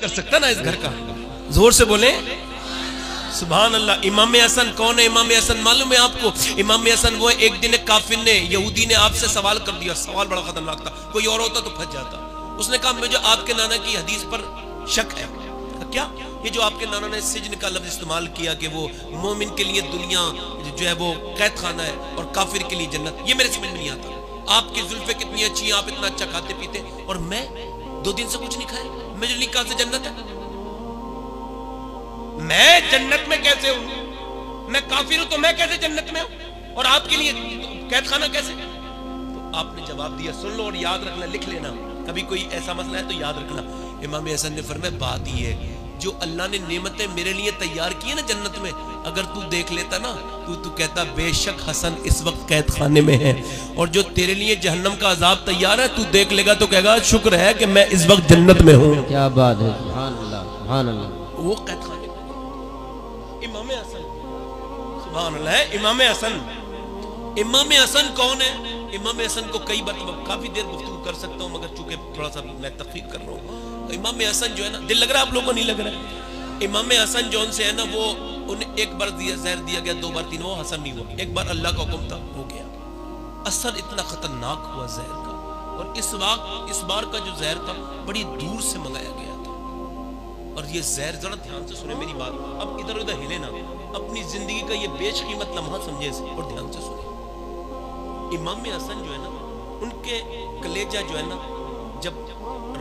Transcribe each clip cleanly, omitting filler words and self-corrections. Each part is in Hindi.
कर सकता ना इस घर का। जोर से बोले सुभान अल्लाह। इमाम हसन कौन है? इमाम हसन मालूम है आपको? इमाम हसन वो एक दिन काफिर ने, यहूदी ने आपसे सवाल कर दिया। सवाल बड़ा खतरनाक था, कोई और होता तो फंस जाता। उसने कहा मुझे आपके नाना की हदीस पर शक है। क्या? ये जो आपके नाना ने सिजन का लफ्ज इस्तेमाल किया कि वो मोमिन के लिए दुनिया जो है वो कैद खाना है और काफिर के लिए जन्नत, ये मेरे समझ में नहीं आता। आपकी जुल्फे कितनी अच्छी हैं, आप इतना अच्छा खाते पीते, और मैं 2 दिन से कुछ नहीं खाया, मेरे लिए कहां से जन्नत है? मैं जन्नत में कैसे हूं? मैं काफिर हूं तो मैं कैसे जन्नत में हूं, और आपके लिए कैद खाना कैसे? तो आपने जवाब दिया, सुन लो और याद रखना, लिख लेना, कभी कोई ऐसा मसला है तो याद रखना। इमाम हसन ने फरमाया बात ही है, जो अल्लाह ने नेमतें मेरे लिए तैयार की है ना जन्नत में, अगर तू देख लेता ना तू कहता बेशक हसन इस वक्त कैद खाने में है, और जो तेरे लिए जहन्नम का अजाब तैयार है तू देख लेगा तो कहेगा शुक्र है कि मैं इस वक्त जन्नत में हूं। क्या बात है, सुभान अल्लाह, सुभान अल्लाह। वो कैद खाने इमाम हसन, सुभान अल्लाह है इमाम हसन। इमाम हसन कौन है? इमाम हसन को कई बार काफी देर गुफ्तगू कर सकता हूं, मगर चूंकि थोड़ा सा मैं तकफीर कर रहा हूं। इमाम हसन जो है ना, दिल लग रहा है आप लोगों को? नहीं लग रहा है? इमाम हसन जौन से है ना, वो उन्हें एक बार जहर दिया गया, 2 बार 3, वो हसन नहीं हुआ, एक बार अल्लाह का हुक्म था हो गया। असर इतना खतरनाक हुआ जहर का, और इस बार का जो जहर था बड़ी दूर से मंगाया गया था। और ये जहर, जरा ध्यान से सुने मेरी बात, अब इधर उधर हिले ना, अपनी जिंदगी का ये बेशकीमत लम्हा समझे और ध्यान से सुने। इमाम हसन जो है ना, उनके कलेजा जो है ना, जब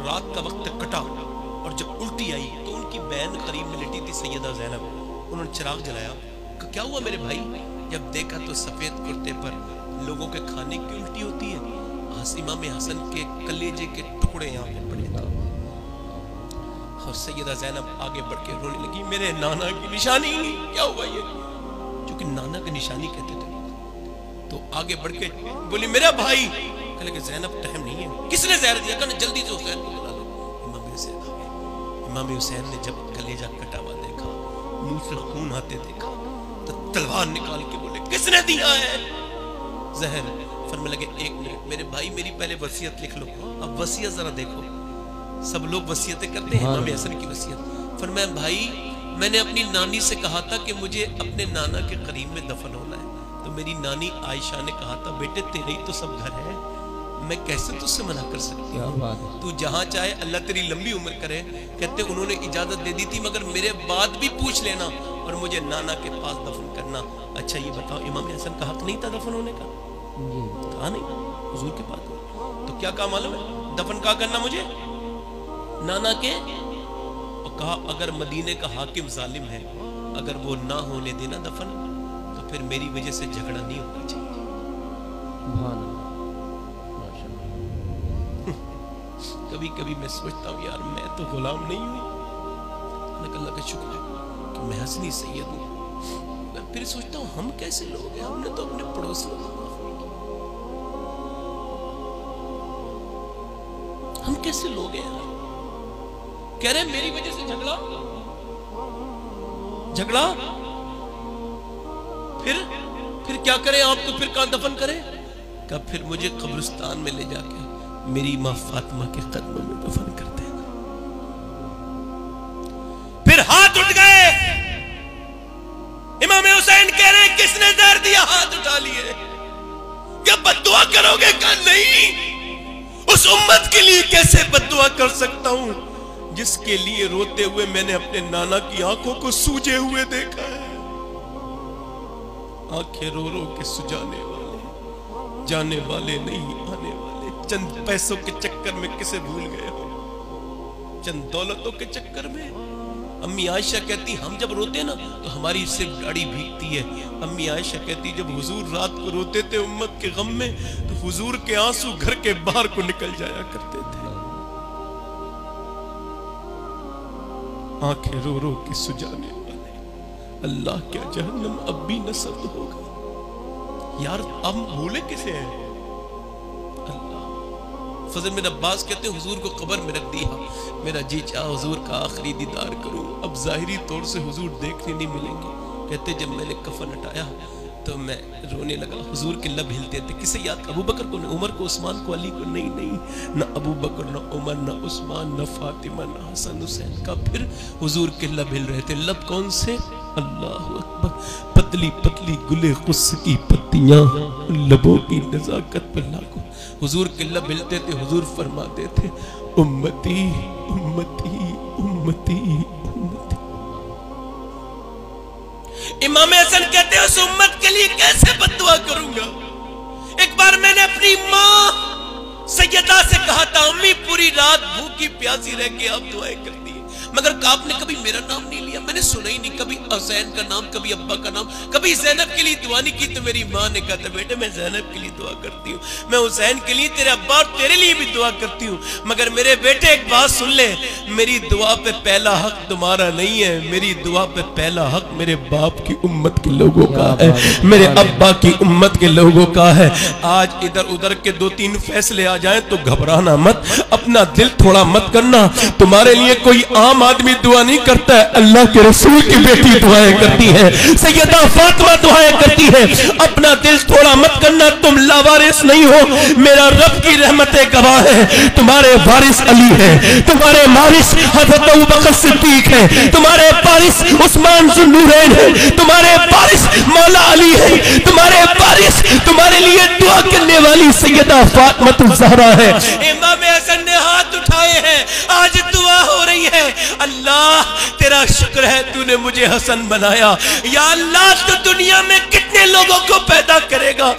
रात का वक्त कटा और जब उल्टी आई तो उनकी बहन करीब में लेटी थी, सैयदा ज़ैनब। उन्होंने चिराग जलाया, क्या हुआ मेरे भाई? जब देखा तो सफेद कुर्ते पर लोगों के खाने की उल्टी होती है। इमाम हसन के कलेजे के टुकड़े यहाँ पे पड़े थे, और सैयदा ज़ैनब आगे बढ़ के रोने लगी, मेरे नाना की निशानी। क्या हुआ ये? क्योंकि नाना की निशानी कहते थे। तो आगे बढ़ के बोली मेरा भाई। कहले कि ज़ैनब टाइम नहीं है। किसने जहर दिया? कहने जल्दी से हुसैन को बुला लो। इमाम हुसैन आ गए। इमाम हुसैन ने जब कलेजा कटा हुआ देखा, मुंह से खून आते देखा, तो तलवार निकाल के बोले किसने दिया है जहर? फरमाने लगे 1 मिनट मेरे भाई, मेरी पहले वसीयत लिख लो। अब वसीयत जरा देखो, सब लोग वसीयतें करते हैं, इमाम हसन की वसीयत। फरमाया भाई, मैंने अपनी नानी से कहा था कि मुझे अपने नाना के करीब में दफन होना है, तो मेरी नानी आयशा ने कहा था बेटे तेरे ही तो सब घर है, मैं कैसे तुझसे मना कर सकती हूँ? तू जहाँ चाहे, अल्लाह तेरी लंबी उम्र करे। कहते उन्होंने इजाजत दे दी थी, मगर मेरे बाद भी पूछ लेना और मुझे नाना के पास दफन करना। अच्छा ये बताओ, इमाम हसन का हक नहीं था दफन होने का? कहा नहीं, हुजूर के पास। तो क्या कहा मालूम है? दफन कहा करना मुझे नाना के। और कहा अगर मदीने का हाकिम जालिम है, अगर वो ना होने देना दफन, तो फिर मेरी वजह से झगड़ा नहीं होना चाहिए। कभी कभी मैं सोचता हूँ यार, मैं तो गुलाम नहीं हूँ, अल्लाह का शुक्र है कि मैं हसनी सैयद हूँ। मैं फिर सोचता हूँ हम कैसे लोग हैं, हमने तो अपने पड़ोसियों को माफ नहीं किया। हम कैसे लोग हैं यार? कह रहे हैं मेरी वजह से झगड़ा, फिर क्या करें आप? तो फिर कहां दफन करें? कब फिर मुझे कब्रिस्तान में ले जाके मेरी माँ फातिमा के कदमों में दफन कर देना। फिर हाथ उठ गए। इमाम हुसैन कह रहे हैं किसने जहर दिया? हाथ उठा लिए। क्या बद्दुआ करोगे? कहा नहीं, उस उम्मत के लिए कैसे बद्दुआ कर सकता हूं जिसके लिए रोते हुए मैंने अपने नाना की आंखों को सूजे हुए देखा है। आंखें रो रो के सुजाने वाले, जाने वाले नहीं आने वाले। चंद पैसों के चक्कर में किसे भूल गए हो, चंद दौलतों के चक्कर में। अम्मी आयशा कहती हम जब रोते ना तो हमारी सिर्फ गाड़ी भीगती है। अम्मी आयशा कहती जब हुजूर रात को रोते थे उम्मत के गम में, तो हुजूर के आंसू घर के बाहर को निकल जाया करते थे। आंखें रो रो के सुजाने वाले, अल्लाह क्या जहन्नम अब भी न सर्द होगा। यार हम भूले किसे हैं? फजल बिन अब्बास कहते हैं हुजूर को कब्र में रख दिया, मेरा जी चाह हुजूर का आखिरी दीदार करूं, अब जाहिरी तौर से हुजूर देखने नहीं मिलेंगे। कहते जब मैंने कफन हटाया तो मैं रोने लगा। हुजूर के लब हिलते थे। किसे याद? अबू बकर को, उमर को, उस्मान को, अली को? नहीं नहीं, न अबू बकर, न उमर, न उस्मान, न फातिमा, न हसन हुसैन का। फिर हुजूर के लब हिल रहे थे। लब कौन से? अल्लाह अकबर। पतली पतली गुले खुस की पत्तियां लबों की नजाकत पर लागू। हुजूर के लब हिलते थे। हुजूर फरमाते थे उम्मती उम्मती उम्मती उम्मती। इमाम हसन कहते हैं उस उम्मत के लिए कैसे बद्दुआ करूंगा। एक बार मैंने अपनी मां सैयदा से कहा था, अम्मी पूरी रात भूखी प्यासी रह के आप दुआएं करती है, मगर आपने कभी मेरा नाम नहीं लिया। मैंने सुना ही नहीं कभी हुसैन का नाम, कभी अब्बा का नाम, कभी ज़ैनब के लिए दुआ नहीं की। तो मेरी माँ ने कहा था, बेटे मैं ज़ैनब के लिए दुआ करती हूँ, मैं हुसैन के लिए, तेरे अब्बा और तेरे लिए भी दुआ करती हूँ, मगर मेरे बेटे एक बात सुन ले, मेरी दुआ पे पहला हक तुम्हारा नहीं है, मेरी दुआ पे पहला हक मेरे बाप की उम्मत के लोगों का है, मेरे अब्बा की उम्मत के लोगों का है। आज इधर उधर के 2-3 फैसले आ जाएं तो घबराना मत, अपना दिल थोड़ा मत करना। तुम्हारे लिए कोई आम आदमी दुआ नहीं करता है, अल्लाह के रसूल की बेटी दुआएं करती है, सैयदा फातिमा दुआएं करती है। अपना दिल थोड़ा मत करना, तुम लावारिस नहीं हो, मेरा रब की रहमतें गवाह है। तुम्हारे वारिस अली है, तुम्हारे वारिस हज़रत अबू बकर सिद्दीक है, तुम्हारे वारिस उस्मान ज़ुन्नूरैन है, तुम्हारे वारिस मौला अली है, तुम्हारे वारिस तुम्हारे लिए दुआ करने वाली सैयदा फातिमा ज़हरा है। इमाम हसन ने हाथ उठाए हैं, आज दुआ हो रही है। अल्लाह तेरा शुक्र है तूने मुझे हसन बनाया। या अल्लाह तू दुनिया में कितने लोगों को पैदा करेगा।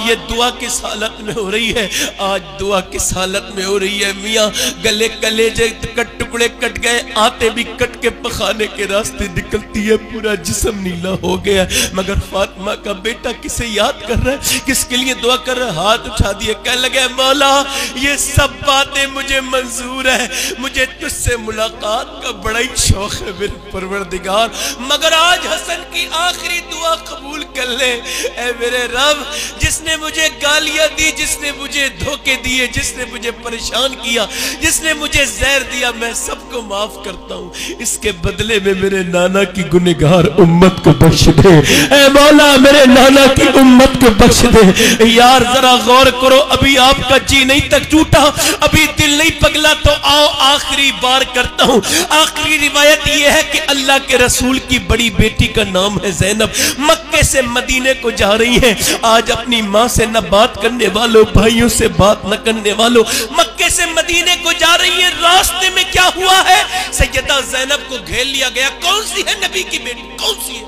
ये दुआ किस हालत में हो रही है? आज दुआ किस हालत में हो रही है? मियाँ गले कलेजे कट टुकड़े कट गए, आते भी कट के पखाने के रास्ते निकलती है, पूरा जिस्म नीला हो गया। मगर फातिमा का बेटा किसे याद कर रहा है, किसके लिए दुआ कर रहा है? हाथ उठा दिए, कहने लगे मौला ये सब बातें मुझे मंजूर है, मुझे तुझसे मुलाकात का बड़ा ही शौक है मेरे परवरदिगार, मगर आज हसन की आखिरी दुआ कबूल कर ले। ऐ मेरे रब, जिसने मुझे गालियां दी, जिसने मुझे धोखे दिए, जिसने मुझे परेशान किया, जिसने मुझे जहर दिया, मैं सबको माफ करता हूँ। इसके बदले में मेरे नाना की गुनहगार उम्मत को बख्श दे। ऐ मौला मेरे नाना की उम्मत को बख्श दे। यार जरा गौर करो, अभी आपका जी नहीं तक टूटा, अभी दिल नहीं पगला, तो आओ आखिरी बार करता हूँ। आखिरी रिवायत यह है कि अल्लाह के रसूल की बड़ी बेटी का नाम है ज़ैनब, मक्के से मदीने को जा रही है। आज अपनी माँ से न बात करने वालों, भाइयों से बात न करने वालों, मक्के से मदीने को जा रही है। रास्ते में क्या हुआ है? सैयदा ज़ैनब को घेर लिया गया। कौन सी है नबी की बेटी? कौन सी है?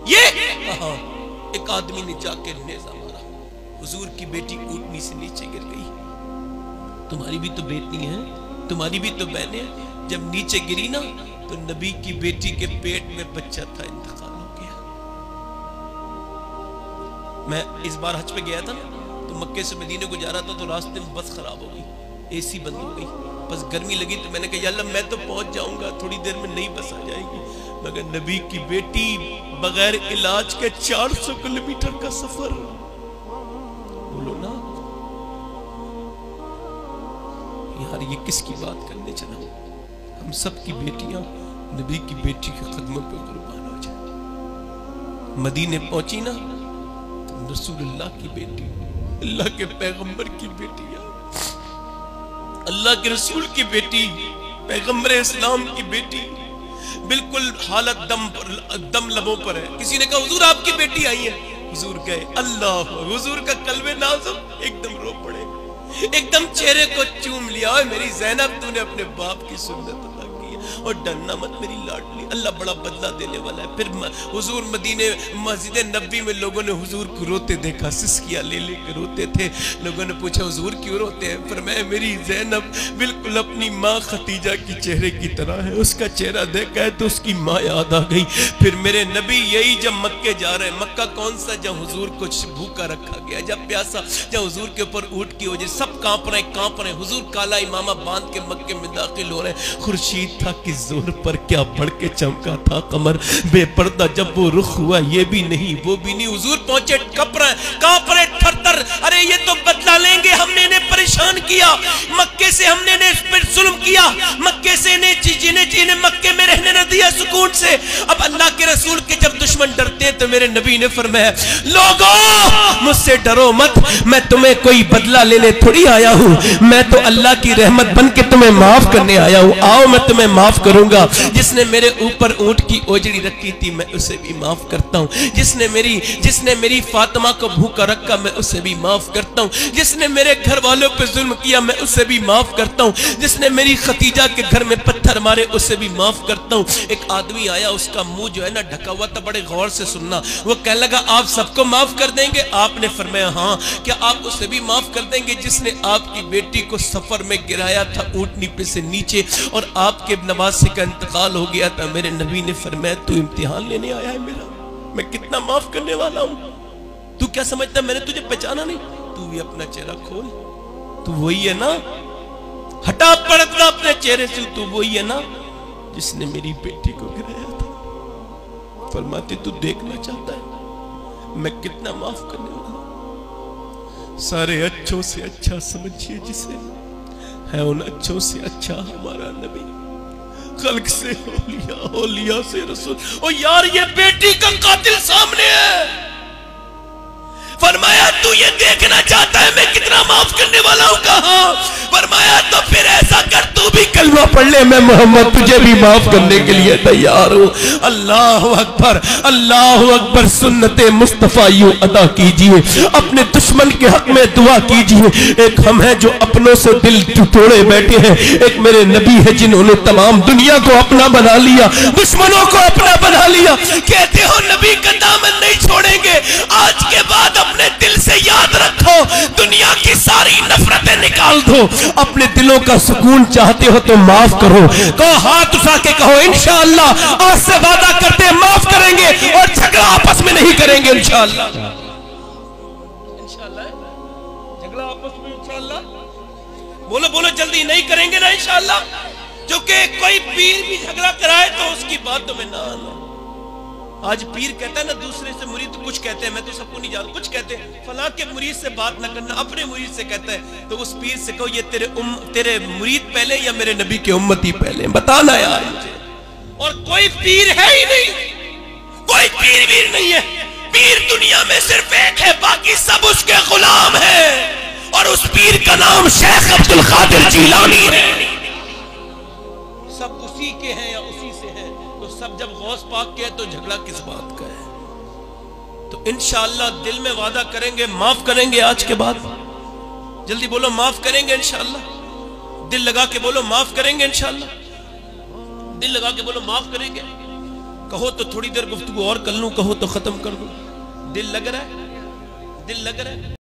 ये एक आदमी ने जाके नेज़ा मारा, हुजूर की बेटी ऊँटनी से नीचे गिर गई। तुम्हारी भी तो बेटी है, तुम्हारी भी तो बहनें हैं। जब नीचे गिरी ना तो नबी की बेटी के पेट में बच्चा था, इंतकाल हो गया। मैं इस बार हज पे गया था ना, तो मक्के से मदीने को जा रहा था, तो रास्ते में बस खराब हो गई, एसी बंद हो गई, बस गर्मी लगी। तो मैंने कहा या अल्लाह मैं तो पहुंच जाऊंगा, थोड़ी देर में नई बस आ जाएगी। मगर नबी की बेटी बगैर इलाज के 400 किलोमीटर का सफर, बोलो ना यार ये किसकी बात करने चला? हम सब की बेटियां नबी की बेटी के कदमों पे कुर्बान हो जाए। मदीने पहुंची ना तो रसूलुल्लाह की बेटी, अल्लाह के पैगंबर की बेटियां, अल्लाह के रसूल की बेटी, पैगंबर इस्लाम की बेटी, बिल्कुल हालत दम लबों पर है। किसी ने कहा हुजूर आपकी बेटी आई है, हुजूर गए, अल्लाह, हुजूर का कल्बे नाज़ुक एकदम रो पड़े, एकदम चेहरे को चूम लिया। मेरी ज़ैनब तूने अपने बाप की सुन्नत अदा की है, और डरना मत मेरी लाडली, अल्लाह बड़ा बदला देने वाला है। फिर हुजूर मदीने मस्जिद नबी में लोगों ने हुजूर को रोते देखा, सिसकियां ले लेकर रोते थे। लोगों ने पूछा हुजूर क्यों रोते हैं? फरमाया मेरी ज़ैनब बिल्कुल अपनी माँ खतीजा की चेहरे की तरह है, उसका चेहरा देखा है तो उसकी माँ याद आ गई। फिर मेरे नबी यही जब मक्के जा रहे हैं, मक्का कौन सा जहाँ हुजूर को भूखा रखा गया, जब प्यासा, जहाँ हुजूर के ऊपर ऊँट की वजह सब कांप रहे, हुजूर काला इमामा बांध के मक्के में दाखिल हो रहे हैं। खुर्शीद था कि जोर पर क्या बढ़ के चमका था कमर, बेपर्दा जब वो रुख हुआ, ये भी नहीं वो भी नहीं। हुजूर पहुंचे, कांप रहे थर-थर, अरे ये तो बदला लेंगे, हमने इन्हें परेशान किया, मक्के से हमने इन्हें जुल्म किया, मक्के से इन्हें जिन्हें जिन्हें मक्के में रहने न दिया सुकून से। अब अल्लाह के रसूल के जब दुश्मन डरते हैं तो मेरे नबी ने फरमाया, लोगों मुझसे डरो मत, मैं तुम्हें कोई बदला लेने थोड़ी आया हूं, मैं तो अल्लाह की रहमत बन के तुम्हें माफ करने आया हूं। आओ मैं तुम्हें माफ करूंगा। जिसने मेरे ऊपर ऊंट की ओजड़ी रखी थी मैं उसे भी माफ करता हूं। जिसने मेरी फातिमा को भूखा रखा मैं उसे भी माफ करता हूं। जिसने मेरे घर वालों पे जुल्म किया मैं उसे भी माफ करता हूं। जिसने मेरी खतीजा के घर में पत्थर मारे उसे भी माफ करता हूं। एक आदमी आया, उसका मुंह जो है ना ढका हुआ था, बड़े गौर से सुनना। वो कहने लगा, आप सबको माफ कर देंगे? आपने फरमाया हाँ। क्या आप उसे भी माफ कर देंगे जिसने आपकी बेटी को सफर में गिराया था ऊंटनी पे से नीचे और आपके नवासे का इंतकाल हो गया था? मेरे नबी ने फरमाया, तू इम्तिहान लेने आया है मेरा, मैं कितना माफ करने वाला हूं। तू क्या समझता मैंने तुझे पहचाना नहीं? तू भी अपना चेहरा खोल, तू वही है ना, हटा पर्दा अपने चेहरे से, तू वही है ना जिसने मेरी बेटी को गिराया था। फरमाते, तू देखना चाहता है मैं कितना माफ करने वाला हूं। सारे अच्छों से अच्छा समझिए जिसे, है उन अच्छों से अच्छा हमारा नबी। खल्क से औलिया से रसूल। ओ यार, ये बेटी का कातिल सामने है। फरमाया, तू ये देखना चाहता है मैं कितना माफ करने वाला हूं? कहा? फरमाया, तो फिर ऐसा कर, तू भी कलमा पढ़ ले, मैं मोहम्मद तुझे भी माफ करने के लिए तैयार हूं। अल्लाह अकबर, अल्लाह अकबर। सुन्नते मुस्तफा यूं अदा कीजिए, अपने दुश्मन के हक में दुआ कीजिए। एक हम हैं जो अपनों से दिल तोड़े बैठे हैं, एक मेरे नबी है जिन्होंने तमाम दुनिया को अपना बना लिया, दुश्मनों को अपना बना लिया। कहते हो नबी का दामन नहीं छोड़ेंगे। आज के बाद अपने दिल से याद रखो, दुनिया की सारी नफरतें निकाल दो। अपने दिलों का सुकून चाहते हो तो माफ करो। कहो, हाथ उठा के कहो, इंशाअल्लाह आज से वादा करते हैं माफ करेंगे और झगड़ा आपस में नहीं करेंगे। इंशाअल्लाह, इंशाअल्लाह झगड़ा आपस में इंशाअल्लाह, बोलो बोलो जल्दी, नहीं करेंगे ना इंशाअल्लाह। क्योंकि कोई पीर भी झगड़ा कराए तो उसकी बातों में ना आना। आज पीर कहता है ना दूसरे से, मुरीद तो कुछ कहते हैं, मैं तो सबको नहीं जानता, कुछ कहते हैं फलां के मुरीद से बात ना करना, अपने मुरीद से कहता है। तो उस पीर से कहो, ये तेरे मुरीद पहले या मेरे नबी के उम्मती पहले? बताना यार मुझे। और कोई पीर है ही नहीं, कोई पीर नहीं है। पीर दुनिया में सिर्फ एक है, बाकी सब उसके गुलाम है। और उस पीर का नाम शेख अब्दुल कादिर जिलानी है। सब उसी के हैं या उसी से हैं। तो सब जब गौस पाक के है तो झगड़ा किस बात का है? तो इंशाअल्लाह दिल में वादा करेंगे, माफ करेंगे। आज के बाद जल्दी बोलो, माफ करेंगे इंशाअल्लाह। दिल लगा के बोलो, माफ करेंगे इंशाअल्लाह। दिल लगा के बोलो, माफ करेंगे। कहो तो थोड़ी देर गुफ्तगू और कर लूं, कहो तो खत्म कर दूं। दिल लग रहा है, दिल लग रहा है।